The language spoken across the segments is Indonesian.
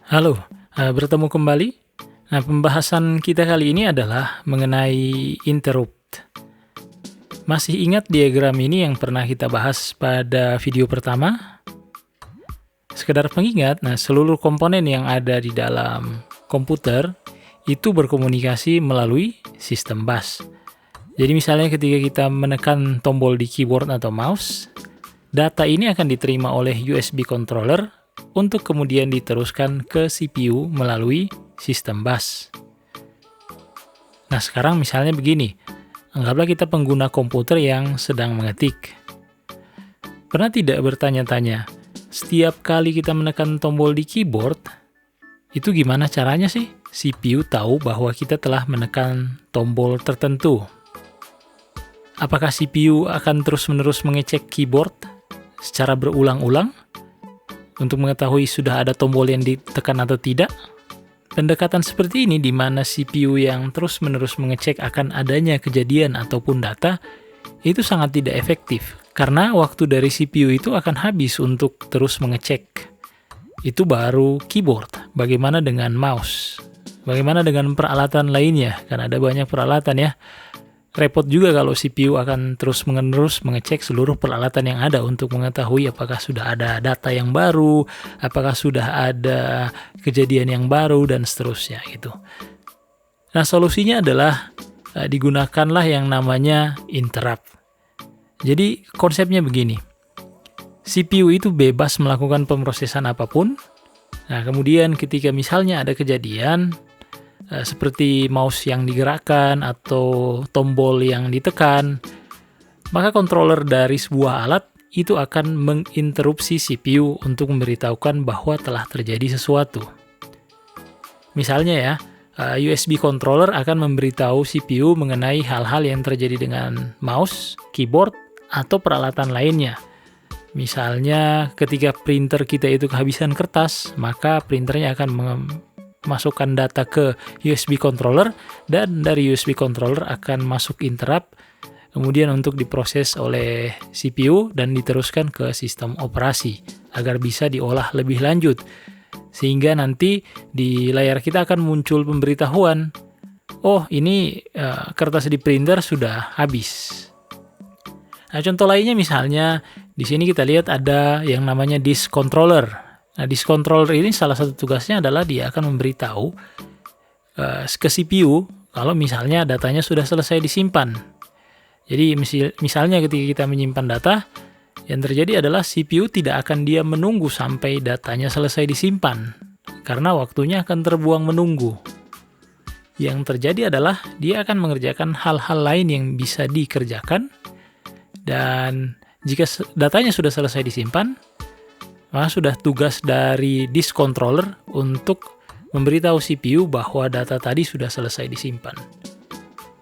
Halo, bertemu kembali. Nah, pembahasan kita kali ini adalah mengenai interrupt. Masih ingat diagram ini yang pernah kita bahas pada video pertama? Sekedar pengingat, nah seluruh komponen yang ada di dalam komputer itu berkomunikasi melalui sistem bus. Jadi misalnya ketika kita menekan tombol di keyboard atau mouse, data ini akan diterima oleh USB controller untuk kemudian diteruskan ke CPU melalui sistem bus. Nah, sekarang misalnya begini. Anggaplah kita pengguna komputer yang sedang mengetik. Pernah tidak bertanya-tanya, setiap kali kita menekan tombol di keyboard, itu gimana caranya sih CPU tahu bahwa kita telah menekan tombol tertentu? Apakah CPU akan terus-menerus mengecek keyboard secara berulang-ulang untuk mengetahui sudah ada tombol yang ditekan atau tidak? Pendekatan seperti ini di mana CPU yang terus-menerus mengecek akan adanya kejadian ataupun data itu sangat tidak efektif karena waktu dari CPU itu akan habis untuk terus mengecek. Itu baru keyboard. Bagaimana dengan mouse? Bagaimana dengan peralatan lainnya? Kan ada banyak peralatan ya. Repot juga kalau CPU akan terus-menerus mengecek seluruh peralatan yang ada untuk mengetahui apakah sudah ada data yang baru, apakah sudah ada kejadian yang baru, dan seterusnya gitu. Nah, solusinya adalah digunakanlah yang namanya interrupt. Jadi konsepnya begini, CPU itu bebas melakukan pemrosesan apapun. Nah, kemudian ketika misalnya ada kejadian, seperti mouse yang digerakkan atau tombol yang ditekan, maka controller dari sebuah alat itu akan menginterupsi CPU untuk memberitahukan bahwa telah terjadi sesuatu. Misalnya ya, USB controller akan memberitahu CPU mengenai hal-hal yang terjadi dengan mouse, keyboard, atau peralatan lainnya. Misalnya ketika printer kita itu kehabisan kertas, maka printernya akan masukkan data ke USB controller, dan dari USB controller akan masuk interrupt kemudian untuk diproses oleh CPU dan diteruskan ke sistem operasi agar bisa diolah lebih lanjut, sehingga nanti di layar kita akan muncul pemberitahuan, oh ini kertas di printer sudah habis. Nah, contoh lainnya misalnya di sini kita lihat ada yang namanya disk controller. Nah, disk controller ini salah satu tugasnya adalah dia akan memberitahu ke CPU kalau misalnya datanya sudah selesai disimpan. Jadi misalnya ketika kita menyimpan data, yang terjadi adalah CPU tidak akan dia menunggu sampai datanya selesai disimpan, karena waktunya akan terbuang menunggu. Yang terjadi adalah dia akan mengerjakan hal-hal lain yang bisa dikerjakan, dan jika datanya sudah selesai disimpan, maka sudah tugas dari disk controller untuk memberitahu CPU bahwa data tadi sudah selesai disimpan.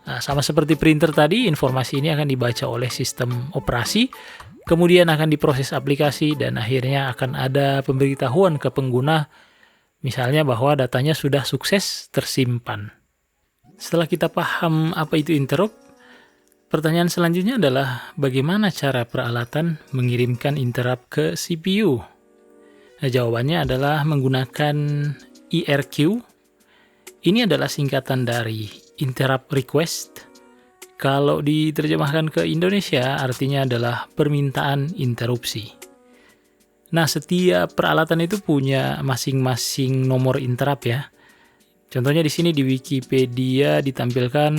Nah, sama seperti printer tadi, informasi ini akan dibaca oleh sistem operasi, kemudian akan diproses aplikasi, dan akhirnya akan ada pemberitahuan ke pengguna, misalnya bahwa datanya sudah sukses tersimpan. Setelah kita paham apa itu interrupt, pertanyaan selanjutnya adalah bagaimana cara peralatan mengirimkan interrupt ke CPU? Nah, jawabannya adalah menggunakan IRQ. Ini adalah singkatan dari interrupt request. Kalau diterjemahkan ke Indonesia, artinya adalah permintaan interupsi. Nah, setiap peralatan itu punya masing-masing nomor interrupt ya. Contohnya di sini di Wikipedia ditampilkan,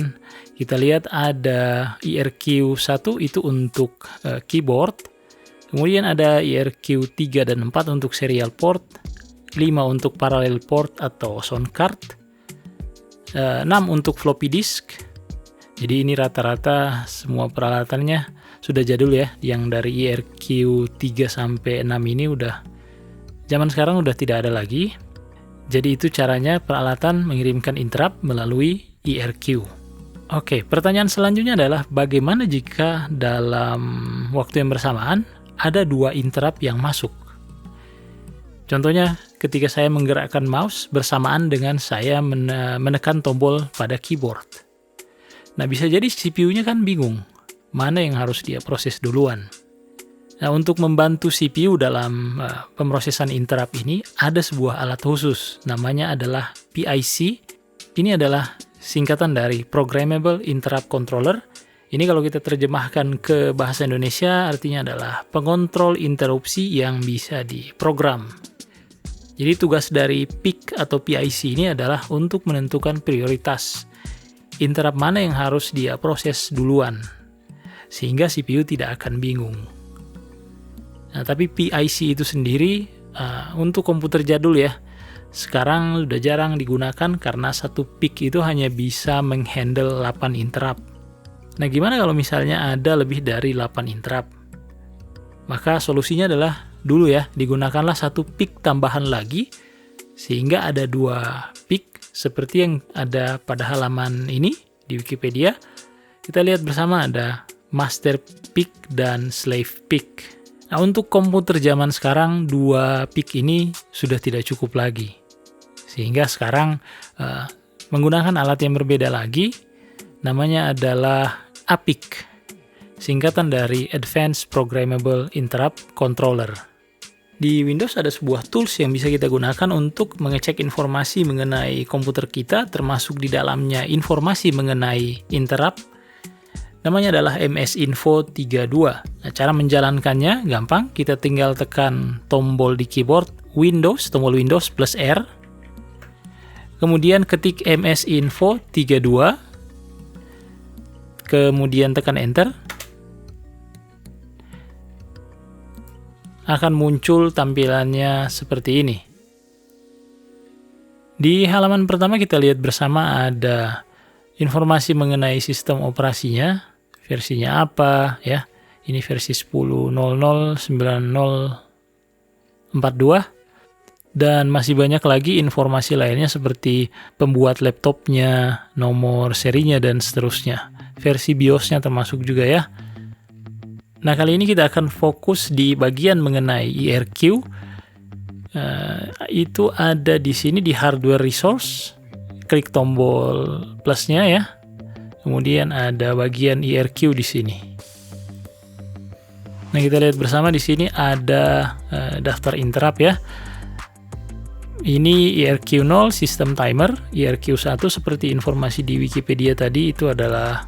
kita lihat ada IRQ1 itu untuk keyboard. Kemudian ada IRQ 3 dan 4 untuk serial port, 5 untuk parallel port atau sound card, 6 untuk floppy disk. Jadi ini rata-rata semua peralatannya sudah jadul ya, yang dari IRQ 3 sampai 6 ini udah zaman sekarang udah tidak ada lagi. Jadi itu caranya peralatan mengirimkan interrupt melalui IRQ. Oke, pertanyaan selanjutnya adalah bagaimana jika dalam waktu yang bersamaan ada dua interrupt yang masuk. Contohnya ketika saya menggerakkan mouse bersamaan dengan saya menekan tombol pada keyboard. Nah, bisa jadi CPU-nya kan bingung mana yang harus dia proses duluan. Nah, untuk membantu CPU dalam pemrosesan interrupt ini, ada sebuah alat khusus, namanya adalah PIC. Ini adalah singkatan dari Programmable Interrupt Controller. Ini kalau kita terjemahkan ke bahasa Indonesia, artinya adalah pengontrol interupsi yang bisa diprogram. Jadi tugas dari PIC atau PIC ini adalah untuk menentukan prioritas interrupt mana yang harus dia proses duluan, sehingga CPU tidak akan bingung. Nah, tapi PIC itu sendiri untuk komputer jadul ya, sekarang sudah jarang digunakan karena satu PIC itu hanya bisa menghandle 8 interrupt. Nah, gimana kalau misalnya ada lebih dari 8 interrupt? Maka solusinya adalah dulu ya, digunakanlah satu PIC tambahan lagi, sehingga ada 2 PIC seperti yang ada pada halaman ini di Wikipedia. Kita lihat bersama ada master PIC dan slave PIC. Nah, untuk komputer zaman sekarang 2 PIC ini sudah tidak cukup lagi. Sehingga sekarang menggunakan alat yang berbeda lagi, namanya adalah APIC, singkatan dari Advanced Programmable Interrupt Controller. Di Windows ada sebuah tools yang bisa kita gunakan untuk mengecek informasi mengenai komputer kita, termasuk di dalamnya informasi mengenai interrupt. Namanya adalah MSInfo32. Nah, cara menjalankannya gampang, kita tinggal tekan tombol di keyboard Windows, tombol Windows plus R. Kemudian ketik MSInfo32. Kemudian tekan Enter. Akan muncul tampilannya seperti ini. Di halaman pertama kita lihat bersama ada informasi mengenai sistem operasinya. Versinya apa ya? Ini versi 10.00.90.42 dan masih banyak lagi informasi lainnya seperti pembuat laptopnya, nomor serinya dan seterusnya. Versi BIOS-nya termasuk juga ya. Nah, kali ini kita akan fokus di bagian mengenai IRQ. Itu ada di sini di hardware resource. Klik tombol plusnya ya. Kemudian ada bagian IRQ di sini. Nah, kita lihat bersama di sini ada daftar interrupt ya. Ini IRQ 0 sistem timer, IRQ 1 seperti informasi di Wikipedia tadi itu adalah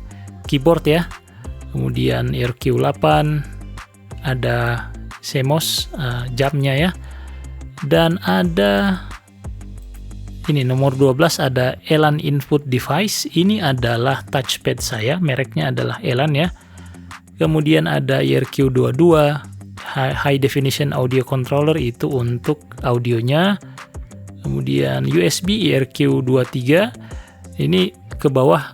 keyboard ya. Kemudian IRQ 8 ada CMOS jamnya ya. Dan ada ini nomor 12 ada Elan Input Device. Ini adalah touchpad saya, mereknya adalah Elan ya. Kemudian ada IRQ22 High Definition Audio Controller, itu untuk audionya. Kemudian USB IRQ23. Ini ke bawah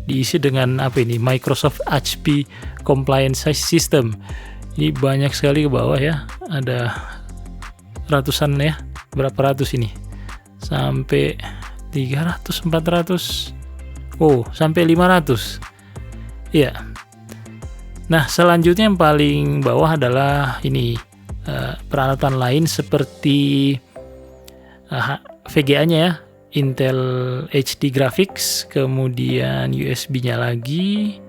diisi dengan apa ini? Microsoft HP Compliance System. Ini banyak sekali ke bawah ya. Ada ratusan ya. Berapa ratus ini? Sampai 300, 400. Oh, sampai 500. Ya. Nah, selanjutnya yang paling bawah adalah ini peralatan lain seperti VGA-nya ya, Intel HD Graphics, kemudian USB-nya lagi.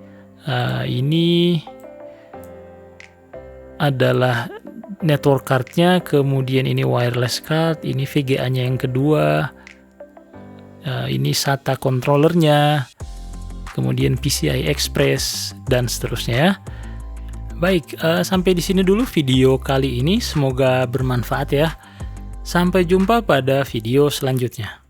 Ini adalah network card-nya, kemudian ini wireless card, ini VGA-nya yang kedua, ini SATA controller-nya, kemudian PCI Express, dan seterusnya ya. Baik, sampai di sini dulu video kali ini, semoga bermanfaat ya. Sampai jumpa pada video selanjutnya.